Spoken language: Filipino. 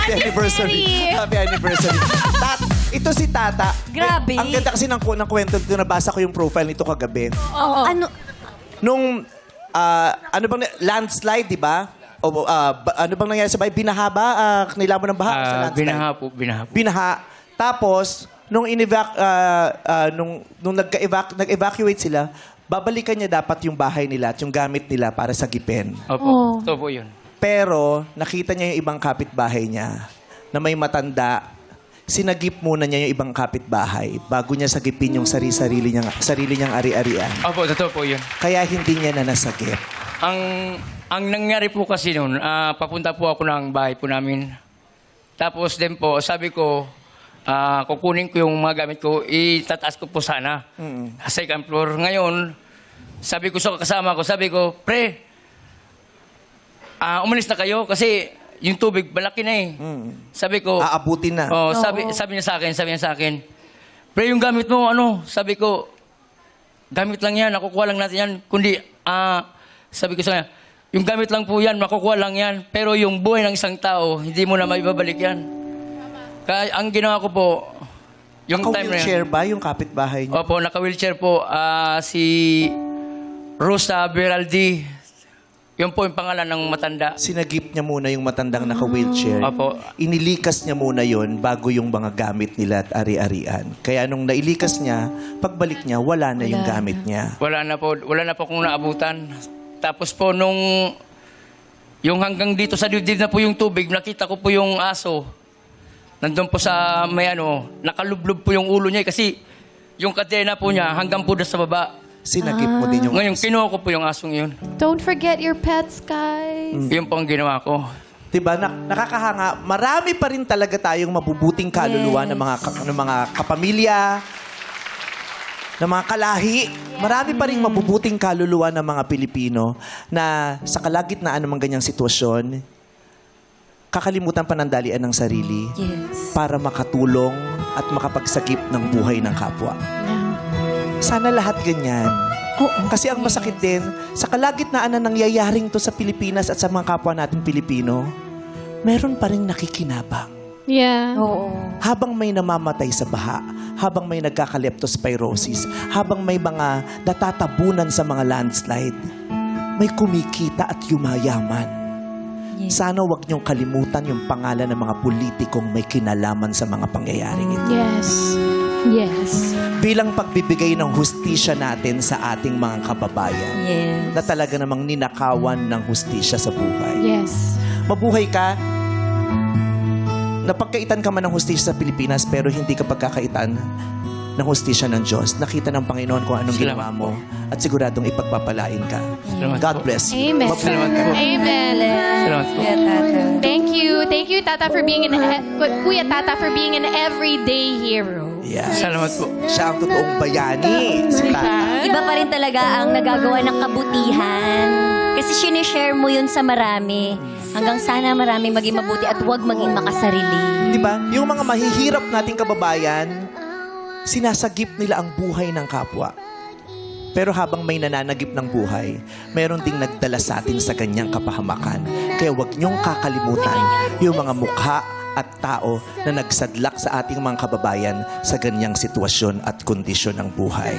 Happy anniversary. Happy anniversary. Ito si Tata. Grabe. Ang ganda kasi ng kwento dito. Nabasa ko yung profile nito kagabi. Oo. Ano? Nung, ano bang, landslide, di ba? O, ano bang nangyari sa bahay? Binaha ba? Kanila mo ng baha o sa landslide? Binaha po, binaha po. Binaha. Tapos, nung nag-evacuate sila, babalikan niya dapat yung bahay nila at yung gamit nila para sa gipin. Opo, ito po yun. Pero, nakita niya yung ibang kapitbahay niya na may matanda. Sinagip muna niya yung ibang kapitbahay bago niya sagipin yung sarili niyang ari-arian. Opo, totoo po yun. Kaya hindi niya na nasagip. Ang nangyari po kasi noon, papunta po ako ng bahay po namin. Tapos din po, sabi ko, kukunin ko yung mga gamit ko, itataas ko po sana. Sa second floor. Ngayon, sabi ko sa kasama ko, pre, umalis na kayo kasi yung tubig, malaki na eh. Sabi ko, Aabutin na. oh, sabi niya sa akin, pre, yung gamit mo, sabi ko, gamit lang yan, nakukuha lang natin yan. Kundi, sabi ko sa kanya, yung gamit lang po yan, makukuha lang yan. Pero yung buhay ng isang tao, hindi mo na maibabalik yan. Kaya ang ginawa ko po, yung time na Naka-wheelchair yan. ba yung kapitbahay niyo? Opo, naka-wheelchair po. Si Rosa Beraldi. Yun po yung pangalan ng matanda. Sinagip niya muna yung matandang naka-wheelchair. Opo. Inilikas niya muna yon bago yung mga gamit nila at ari-arian. Kaya nung nailikas niya, pagbalik niya, wala na yung gamit niya. Wala na po kung naabutan. Tapos po yung hanggang dito sa dibdib na po yung tubig, nakita ko po yung aso. Nandun po sa may nakalublob po yung ulo niya kasi yung kadena po niya hanggang po doon sa baba. Sinagip mo din yung... Ngayon, kinuha ko po yung asong yun. Don't forget your pets, guys. Yun po ang ginawa ko. Diba? Nakakahanga. Marami pa rin talaga tayong mabubuting kaluluwa ng mga kapamilya, ng mga kalahi. Marami pa rin mabubuting kaluluwa ng mga Pilipino na sa kalagitnaan ng mga ganyang sitwasyon, kakalimutan panandalian ng sarili para makatulong at makapagsagip ng buhay ng kapwa. Sana lahat ganyan. Kasi ang masakit din, sa kalagitnaan na nangyayaring to sa Pilipinas at sa mga kapwa natin Pilipino, meron pa rin nakikinabang. Yeah. Oo. Habang may namamatay sa baha, habang may nagkaka-leptospirosis, habang may mga natatabunan sa mga landslide, may kumikita at yumayaman. Sana wag niyong kalimutan yung pangalan ng mga politikong may kinalaman sa mga pangyayaring ito. Yes. Yes. Bilang pagbibigay ng hustisya natin sa ating mga kababayan Yes. na talaga namang ninakawan ng hustisya sa buhay. Yes. Mabuhay ka, napagkaitan ka man ng hustisya sa Pilipinas pero hindi ka pagkakaitan ng hustisya ng Diyos. Nakita ng Panginoon kung anong Salamat ginawa mo at siguradong ipagpapalain ka. Salamat God po. bless you. Amen. Salamat po. Amen. Salamat po. Thank you, Tata, for being Kuya Tata, for being an everyday hero. Yeah. Salamat po. Siya ang totoong bayani. Si Tata. Iba pa rin talaga ang nagagawa ng kabutihan. Kasi sinishare mo yun sa marami. Hanggang sana marami maging mabuti at huwag maging makasarili. Di ba? Yung mga mahihirap nating kababayan, sinasagip nila ang buhay ng kapwa. Pero habang may nananagip ng buhay, meron ding nagdala sa atin sa ganyang kapahamakan. Kaya huwag niyong kakalimutan yung mga mukha at tao na nagsadlak sa ating mga kababayan sa ganyang sitwasyon at kondisyon ng buhay.